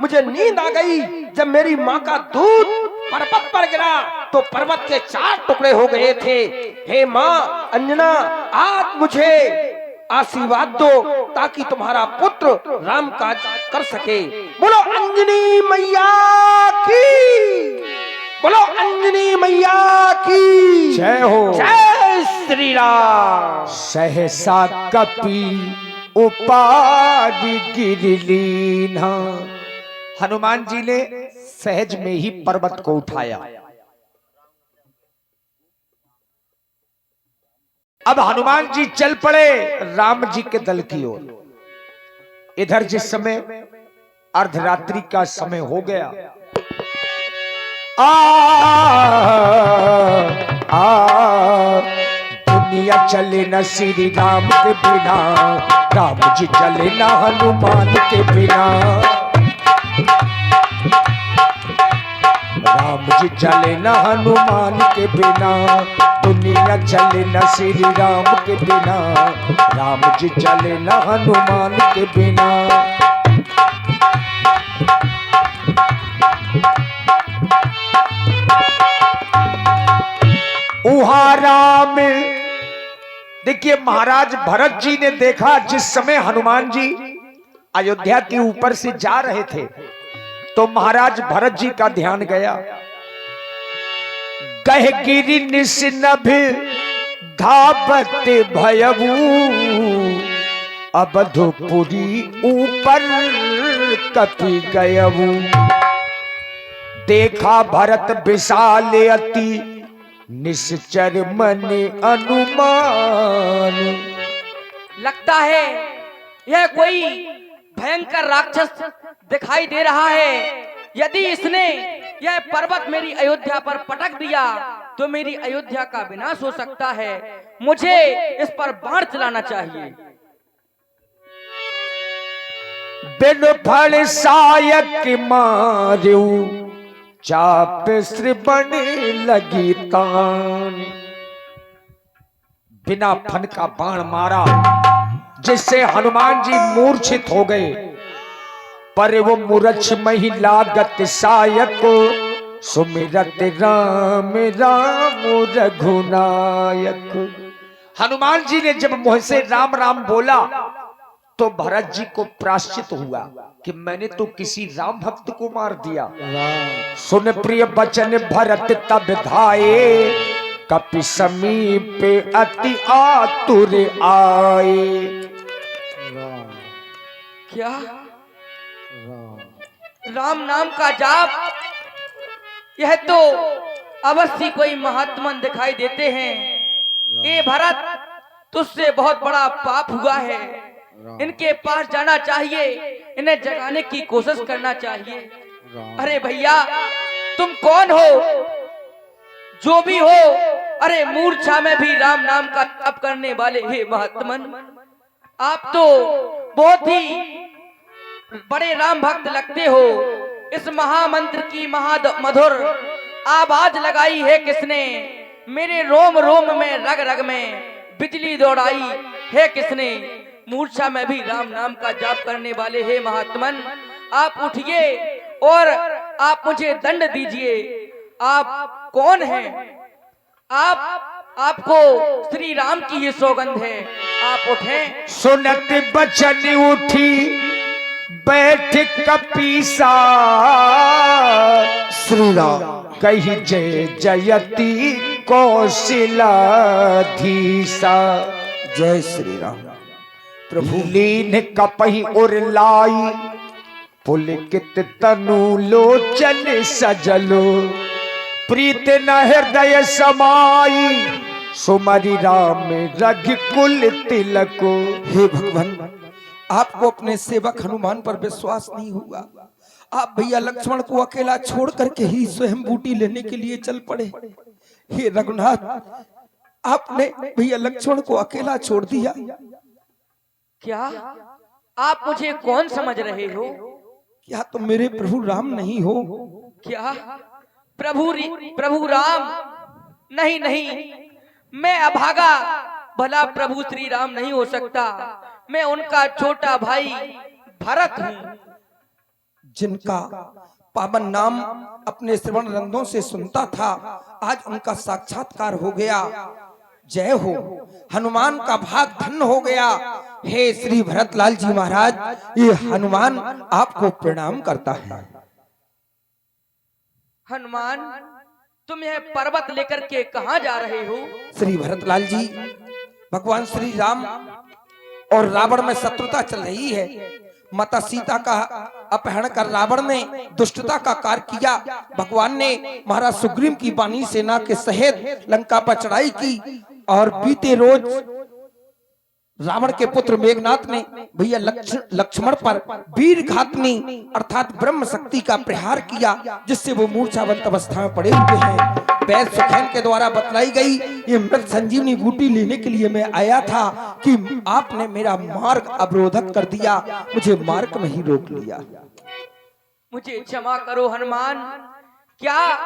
[SPEAKER 3] मुझे नींद आ गई। जब मेरी माँ का दूध पर्वत पर गिरा तो पर्वत के 4 टुकड़े हो गए थे। हे माँ अंजना, आज मुझे आशीर्वाद दो ताकि तुम्हारा पुत्र राम काज कर सके। बोलो अंजनी मैया की, बोलो अंजनी मैया की
[SPEAKER 2] जय हो।
[SPEAKER 3] जय श्री राम।
[SPEAKER 2] सहसा कपि उपाधि गिरलीना, हनुमान जी ने सहज में ही पर्वत को उठाया। अब हनुमान जी चल पड़े राम जी के दल की ओर। इधर जिस समय अर्धरात्रि का समय हो गया, दुनिया चले न श्री राम के बिना, राम जी चले न हनुमान के बिना, राम जी चले न हनुमान के बिना, दुनिया चले न श्री राम के बिना, राम जी चले न हनुमान के बिना। उहा राम, देखिए महाराज भरत जी ने देखा जिस समय हनुमान जी अयोध्या के ऊपर से जा रहे थे तो महाराज भरत जी का ध्यान गया। कह गिरि निस्नभ धावत भयऊ, अवधपुरी ऊपर कपि गयऊ, देखा भरत विशाल अति, निश्चर मन अनुमान।
[SPEAKER 5] लगता है यह कोई भयंकर राक्षस दिखाई दे रहा है। यदि इसने यह पर्वत मेरी अयोध्या पर पटक दिया तो मेरी अयोध्या का विनाश हो सकता है। मुझे इस पर बाण चलाना चाहिए।
[SPEAKER 2] बिन फल सायक मारू, चाप श्रवण लगी तान। बिना फन का बाण मारा जिससे हनुमान जी मूर्छित हो गए, पर वो मूर्छ मही लागत सायक, सुमिरत राम राम रघुनायक। हनुमान जी ने जब मुंह से राम राम बोला तो भरत जी को प्राश्चित हुआ कि मैंने तो किसी राम भक्त को मार दिया। सुन प्रिय बचन भरत तब धाये, कपि समीप अति आतुर आए।
[SPEAKER 5] क्या राम नाम का जाप, यह तो अवश्य कोई महात्मन दिखाई देते हैं। ये भरत तुझसे बहुत बड़ा पाप हुआ है, इनके पास जाना चाहिए, इन्हें जगाने की कोशिश करना चाहिए। अरे भैया तुम कौन हो? जो भी हो, अरे मूर्छा में भी राम नाम का तप करने वाले हे महात्मन, आप तो बहुत ही बड़े राम भक्त लगते हो। इस महामंत्र की मधुर आवाज लगाई है किसने? मेरे रोम रोम में रग रग में बिजली दौड़ाई है किसने? मूर्छा में भी राम नाम का जाप करने वाले हे महात्मन, आप उठिए और आप मुझे दंड दीजिए। आप कौन हैं? आपको श्री राम की ही सौगंध है, आप उठें।
[SPEAKER 2] सुनत बचन उठी बैठ कपीसा, श्री राम कही जय जयति कौशलाधीसा।
[SPEAKER 3] जय श्री राम।
[SPEAKER 2] प्रभु लीन कपहि उर लाई, पुलकित तनु लोचन सजलो, प्रीत न हृदय समाई, सुमरि राम रघुकुल तिलको।
[SPEAKER 3] हे भगवान, आपको अपने सेवक हनुमान पर विश्वास नहीं हुआ। आप भैया लक्ष्मण को अकेला छोड़ करके ही स्वयं बूटी लेने के लिए चल पड़े। हे रघुनाथ, आपने भैया लक्ष्मण को अकेला छोड़ दिया।
[SPEAKER 5] क्या आप मुझे कौन समझ रहे हो?
[SPEAKER 3] क्या तुम मेरे प्रभु राम नहीं हो?
[SPEAKER 5] क्या प्रभु राम? नहीं नहीं, मैं अभागा भला प्रभु श्री राम नहीं हो सकता। मैं उनका छोटा भाई भरत हूँ,
[SPEAKER 3] जिनका पावन नाम अपने श्रवण रंगों से सुनता था, आज उनका साक्षात्कार हो गया। जय हो, हनुमान का भाग धन्य हो गया। हे श्री भरतलाल जी महाराज, ये हनुमान आपको प्रणाम करता है।
[SPEAKER 5] हनुमान, तुम यह पर्वत लेकर के कहाँ जा रहे हो?
[SPEAKER 3] श्री भरतलाल जी, भगवान श्री राम और रावण में शत्रुता चल रही है। माता सीता का अपहरण कर रावण ने दुष्टता का कार्य किया। भगवान ने महाराज सुग्रीव की बानी सेना के सहित लंका पर चढ़ाई की और बीते रोज रावण के पुत्र मेघनाथ ने भैया लक्ष्मण पर वीर घातनी अर्थात ब्रह्म शक्ति का प्रहार किया, जिससे वो मूर्छावंत अवस्था में पड़े हुए हैं। वैद सुखेन के द्वारा बतलाई गई ये मृत संजीवनी बूटी लेने के लिए मैं आया था कि आपने मेरा मार्ग अवरोधक कर दिया, मुझे मार्ग में ही रोक लिया।
[SPEAKER 5] मुझे क्षमा करो हनुमान, क्या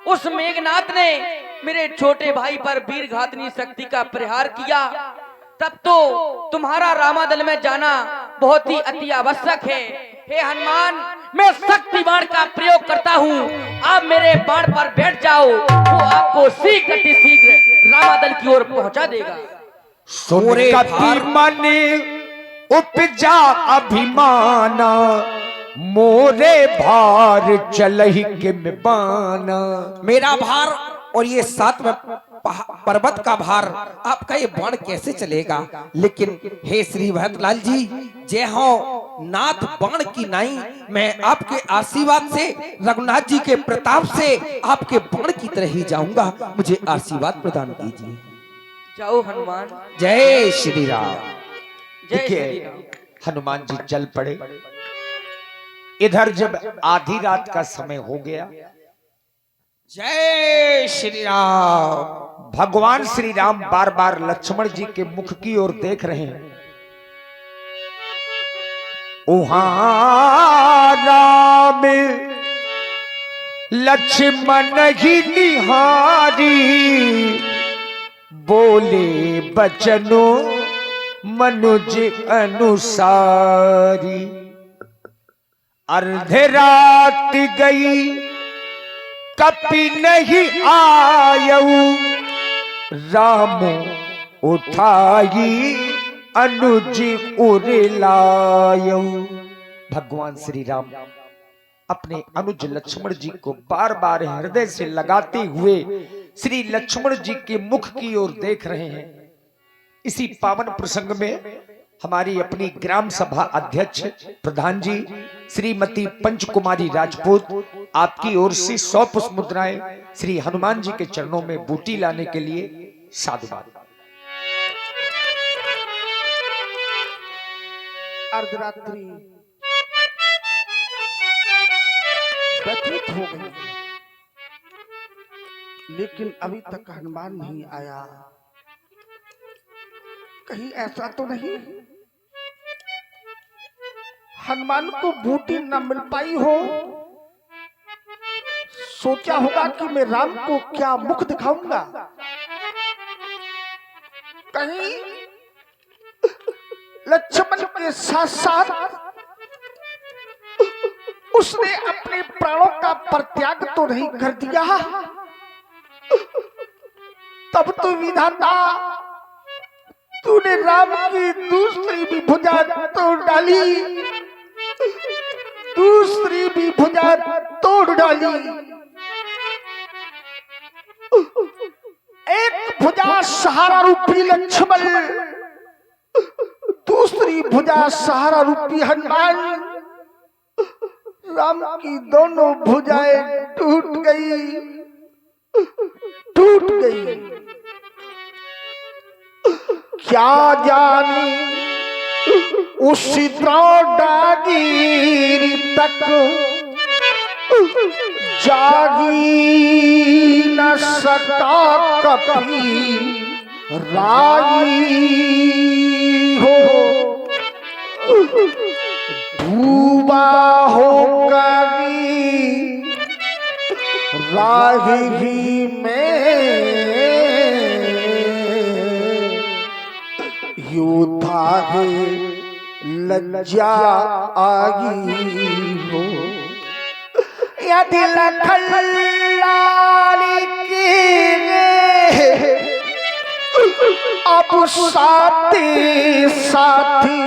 [SPEAKER 5] उस मेघनाथ ने मेरे छोटे भाई पर वीर घातनी शक्ति का प्रहार किया, तब तो तुम्हारा रामादल में जाना बहुत ही अति आवश्यक है। हे हनुमान, मैं शक्ति बाण का प्रयोग करता हूँ, आप मेरे बाण पर बैठ जाओ, वो आपको शीघ्र रामादल की ओर पहुंचा देगा।
[SPEAKER 2] सोरे कपि मने उपजा अभिमाना, मोरे भार चलहि के में बाना।
[SPEAKER 3] मेरा भार और ये साथ में पर्वत का भार, आपका ये बाण कैसे चलेगा? लेकिन हे श्री भरतलाल जी, जय हो नाथ बाण की नाई, मैं आपके आशीर्वाद से, रघुनाथ जी के प्रताप से आपके बाण की तरह ही जाऊंगा, मुझे आशीर्वाद प्रदान कीजिए।
[SPEAKER 5] जाओ हनुमान।
[SPEAKER 3] जय श्री राम।
[SPEAKER 5] जय श्री राम।
[SPEAKER 2] हनुमान जी चल पड़े। इधर जब आधी रात का समय हो गया,
[SPEAKER 3] जय श्री राम।
[SPEAKER 2] भगवान श्री राम बार बार लक्ष्मण जी के मुख की ओर देख रहे हैं। उहाँ राम लक्ष्मण ही निहारी, बोले बचनो मनुज अनुसारी। अर्ध रात गई कपि नहीं आयऊ, राम उठाई अनुज उरिलायऊ। भगवान श्री राम अपने अनुज लक्ष्मण जी को बार बार हृदय से लगाते हुए श्री लक्ष्मण जी के मुख की ओर देख रहे हैं। इसी पावन प्रसंग में हमारी अपनी ग्राम सभा अध्यक्ष प्रधान जी श्रीमती पंचकुमारी राजपूत आपकी ओर से 100 पुष्प मुद्राएं श्री हनुमान जी के चरणों में बूटी लाने के लिए साधुवाद।
[SPEAKER 6] अर्धरात्रि व्यतीत हो गई, लेकिन अभी तक हनुमान नहीं आया। कहीं ऐसा तो नहीं हनुमान को बूटी न मिल पाई हो? सोचा होगा कि मैं राम को क्या मुख दिखाऊंगा। कहीं लक्ष्मण के साथ साथ उसने अपने प्राणों का परित्याग तो नहीं कर दिया? तब तो विधाता तूने राम की दूसरी भी भुजा तोड़ डाली, दूसरी भी भुजा तोड़ डाली। एक भुजा सहारा रूपी लक्ष्मण, दूसरी भुजा सहारा रूपी हनुमान। राम की दोनों भुजाएं टूट गई। क्या जानी उसी डागीर तक जागी न सका कभी राई हो, डूबा हो कभी राही में योद्धा है लज्जा आगी हो। यदि लखन लाल के अब साथी साथी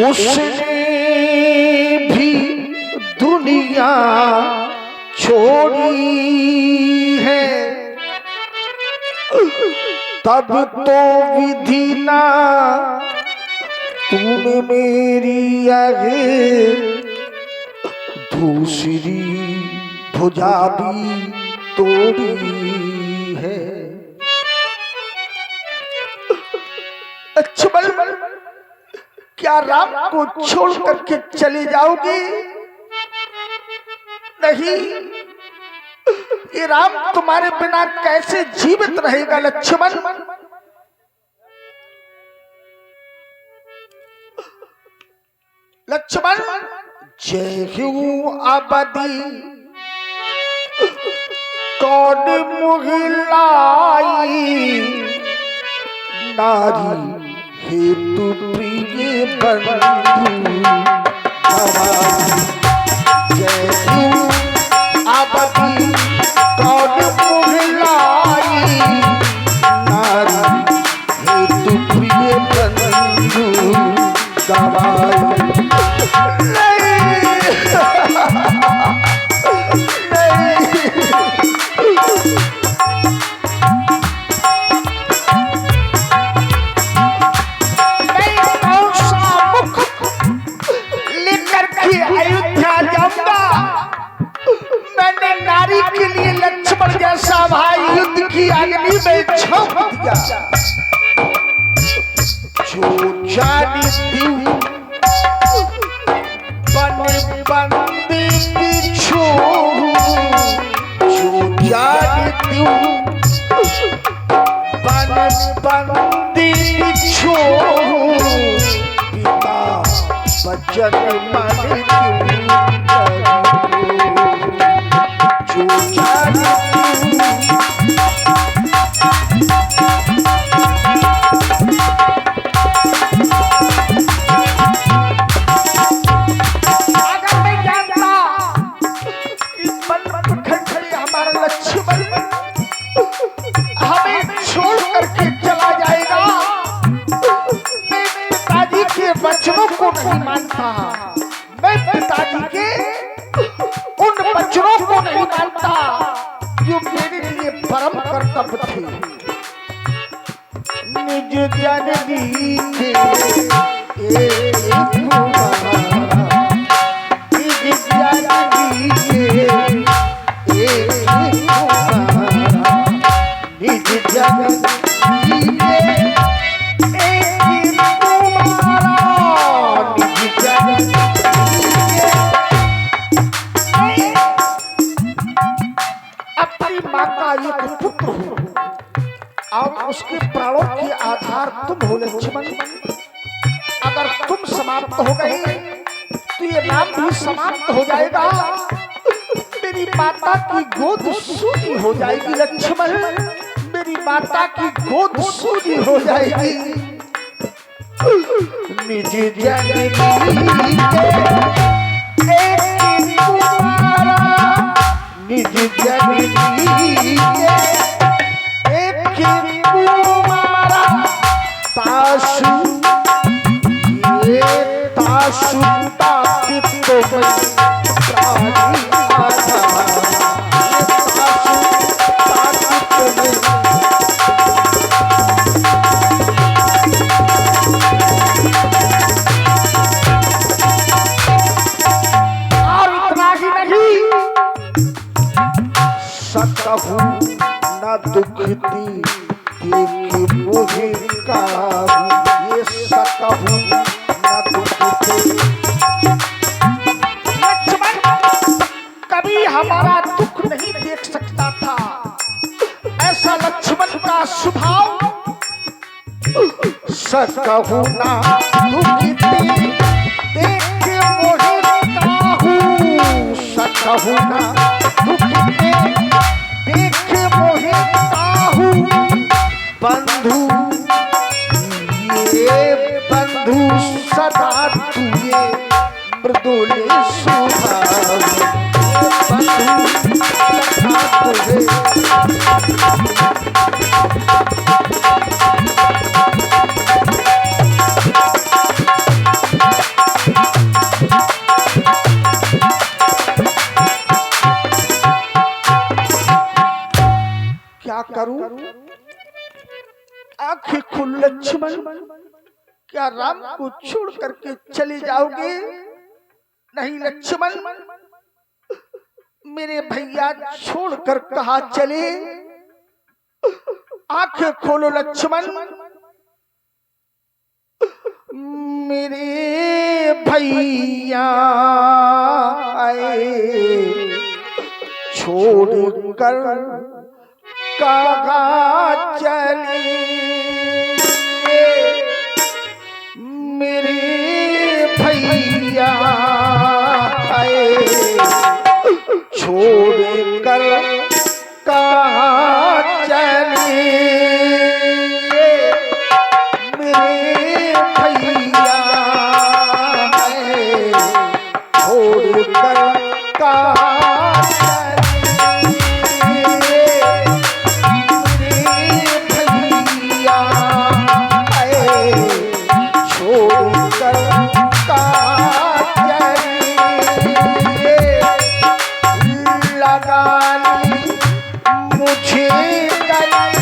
[SPEAKER 6] उसने भी दुनिया छोड़ी है, तब तो विधि ना तूने मेरी आगे दूसरी भुजा भी तोड़ी है। क्या राम को छोड़ करके चले जाओगे? नहीं, ये राम तुम्हारे बिना कैसे जीवित रहेगा लक्ष्मण? लक्ष्मण, जय हूं अबदी कौन मुहिलाई, नारी हेतु प्रिय बंधु जय हूं अबदी कौन मुहिलाई, नारी हेतु प्रिय बंधु गवाई। नारी के लिए लक्ष्मण जैसा भाई युद्ध की अग्नि में झोंक दिया। जो जानी दियो बन बंदी बिछोहू, जो जानी दियो बन बंदी बिछोहू, पिता बचन मन क्यों वचनों को नहीं मानता, मैं पिताजी के उन वचनों को नहीं मानता जो मेरे लिए परम कर्तव्य थे। निज जननी के निज जननी के निज जननी के एक पुत्र हो और उसके प्राणों के आधार तुम हो लक्ष्मण। अगर तुम समाप्त हो गए तो ये नाम भी समाप्त हो जाएगा। मेरी माता की गोद सूनी हो जाएगी लक्ष्मण, मेरी माता की गोद सूनी हो जाएगी। निज जननी के एक कुमारा, निज जननी के एक कुमारा, ताशु ये ताशु ताकित तो प्राणी आधा, ये ताशु ताकित और इतना ही नहीं, सकहु न दुखती देख मोहि काहू, ये सकहु न दुखती। लक्ष्मण कभी हमारा दुख नहीं देख सकता था, ऐसा लक्ष्मण का स्वभाव। सकहु न दुखती देख मोहि काहू, सकहु न दुखती देख मोहि काहू, बंधु ये बंधु सदा तुए मृदुल स्वभाव, बंधु सदा तुए। क्या करूं? आंखें खुल लक्ष्मण, क्या राम को छोड़ करके चले जाओगे? नहीं लक्ष्मण, मेरे भैया छोड़कर कहा चले? आंखें खोलो लक्ष्मण, मेरे भैया आए छोड़ कर कहाँ चले, मेरे भैया आए छोड़ कर कहाँ चले, मेरे भैया आए छोड़ कर कहाँ चले, मेरे भैया आए छोड़ कर कहाँ चले, लगा ली मुझे गले,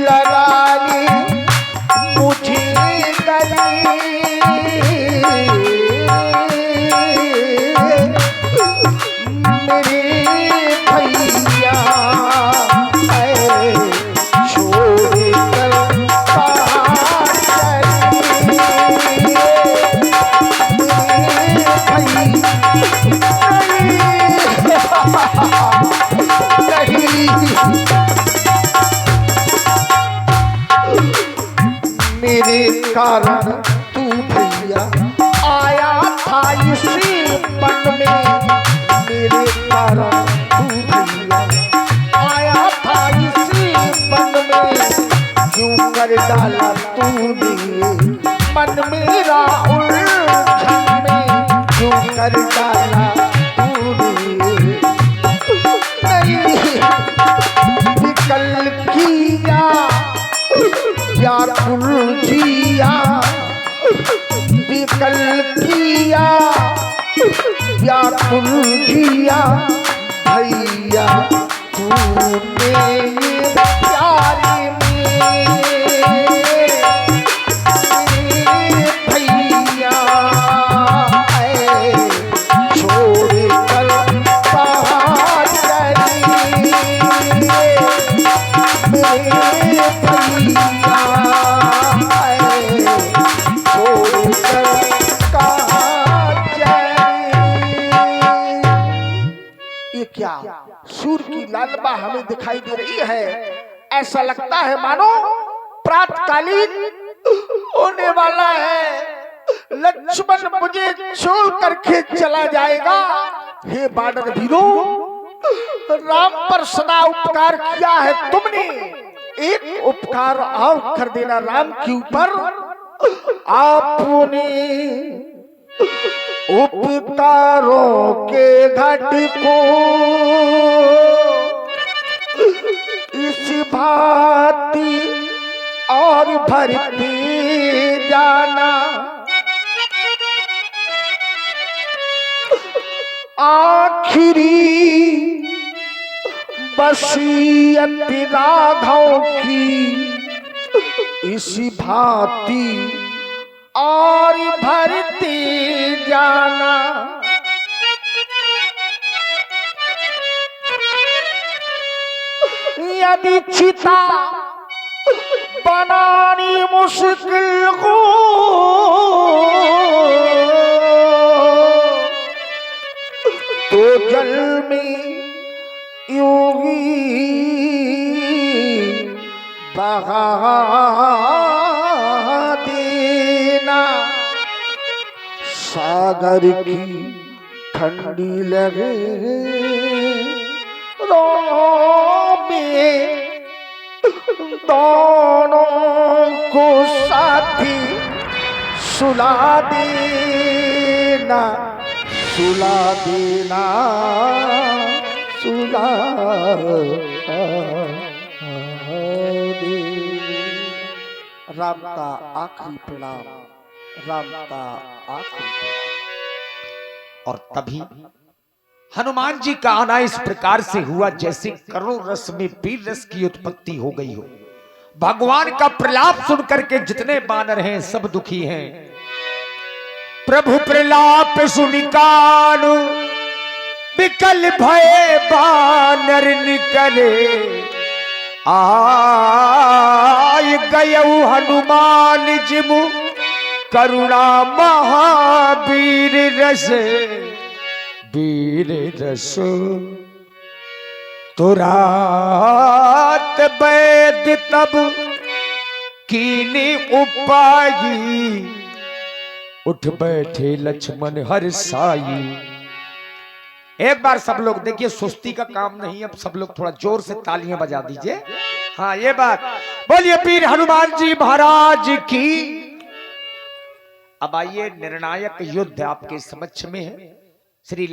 [SPEAKER 6] लगा ली मुझे गले, मेरे भैया आए छोड़ कर कहाँ चले, मेरे कारण तू भैया आया था इसी मन में, मेरे कारण तू भैया आया था इसी मन में, क्यों कर डाला तूने मन मेरा उलझन में, क्यों कर डाला तूने नहीं विकल किया व्याकुल जिया, विकल किया व्याकुल जिया, भैया तूने प्यारे में, भैया आए छोड़ कर कहाँ चले, मेरे भैया आए छोड़ कर कहाँ चले। ये क्या सूर की लालबा हमें दिखाई दे रही है, ऐसा लगता है मानो प्रातकालीन होने वाला है, लक्ष्मण मुझे छोड़ करके चला जाएगा। हे बानर वीरों, राम पर सदा उपकार किया है तुमने, एक उपकार और कर देना राम के ऊपर। आपने उपकारों के घट को इस भांति और भरते जाना, आखिरी वसीयत राघव की इस भांति और भरते जाना, यदि चिता बनानी मुश्किल हो तो जल में यूं ही बहा देना, सागर की ठंडी लगे रो में दोनों को साथी सुला देना, सुला देना, सुला राम का आखिरी प्रणाम, राम का आखिरी प्रणाम।
[SPEAKER 2] और तभी हनुमान जी का आना इस प्रकार से हुआ जैसे करोड़ रस में वीर रस की उत्पत्ति हो गई हो। भगवान का प्रलाप सुनकर के जितने बानर हैं सब दुखी हैं। प्रभु प्रलाप सुनिकान विकल भय बानर निकले, आय गयऊ हनुमान जिमु करुणा महावीर रस वीर रस तुरात वैद तब कीनी उपाई उठ बैठे लक्ष्मण हर साई। एक बार सब लोग देखिए, सुस्ती का काम नहीं, अब सब लोग थोड़ा जोर से तालियां बजा दीजिए। हाँ, ये बात बोलिए वीर हनुमान जी महाराज की। अब आइए, निर्णायक युद्ध आपके समक्ष में है। श्री